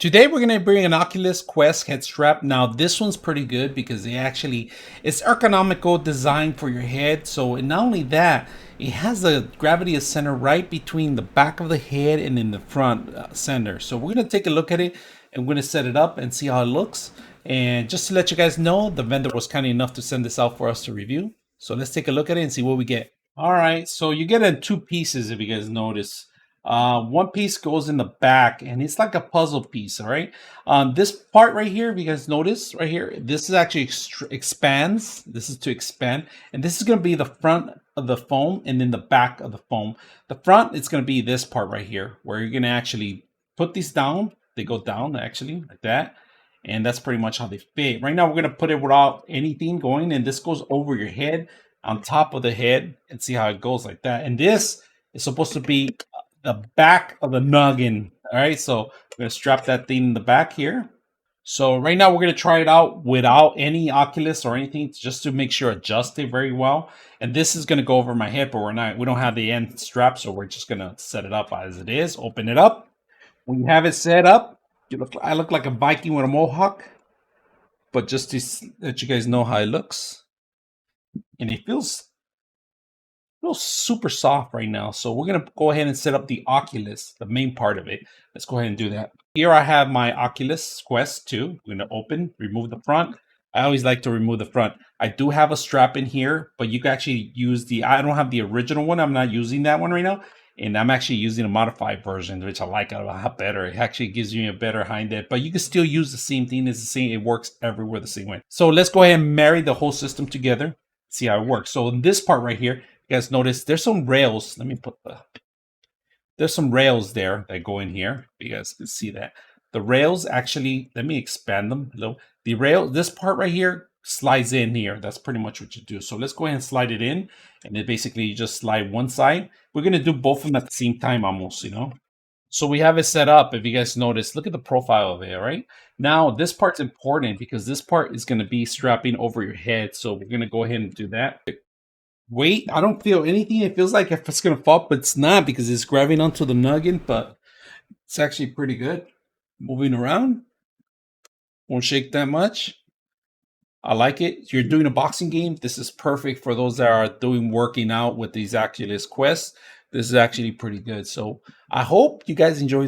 Today we're going to bring an Oculus Quest head strap. Now this one's pretty good because it's ergonomical design for your head. So and not only that, it has the gravity of center right between the back of the head and in the front center. So we're going to take a look at it and we're going to set it up and see how it looks. And just to let you guys know, the vendor was kind enough to send this out for us to review. So let's take a look at it and see what we get. All right, so you get it in two pieces if you guys notice. One piece goes in the back and it's like a puzzle piece. All right, this part right here, if you guys notice right here, this is actually expands. This is to expand, and this is going to be the front of the foam and then the back of the foam. The front, it's going to be this part right here where you're going to actually put these down. They go down actually like that, and that's pretty much how they fit. Right now we're going to put it without anything going, and this goes over your head on top of the head, and see how it goes like that. And this is supposed to be the back of the noggin. All right, so we're gonna strap that thing in the back here. So right now we're gonna try it out without any Oculus or anything, just to make sure it adjusts it very well. And this is gonna go over my head, but we don't have the end strap, so we're just gonna set it up as it is. Open it up. When you have it set up, I look like a Viking with a mohawk, but just to let you guys know how it looks, and it feels super soft right now. So we're gonna go ahead and set up the Oculus, the main part of it. Let's go ahead and do that. Here I have my Oculus Quest 2. We're gonna open, remove the front. I always like to remove the front. I do have a strap in here, but you can actually use I don't have the original one. I'm not using that one right now. And I'm actually using a modified version, which I like a lot better. It actually gives you a better hind end, but you can still use the same thing. It's the same. It works everywhere the same way. So let's go ahead and marry the whole system together. See how it works. So in this part right here, you guys notice there's some rails. There's some rails there that go in here. You guys can see that. The rails actually, let me expand them a little. This part right here slides in here. That's pretty much what you do. So let's go ahead and slide it in. And then basically you just slide one side. We're going to do both of them at the same time almost, So we have it set up. If you guys notice, look at the profile of it, right? Now, this part's important because this part is going to be strapping over your head. So we're going to go ahead and do that. Wait, I don't feel anything. It feels like if it's going to fall, but it's not because it's grabbing onto the noggin, but it's actually pretty good. Moving around. Won't shake that much. I like it. If you're doing a boxing game, this is perfect for those that are working out with these Oculus Quests. This is actually pretty good. So I hope you guys enjoy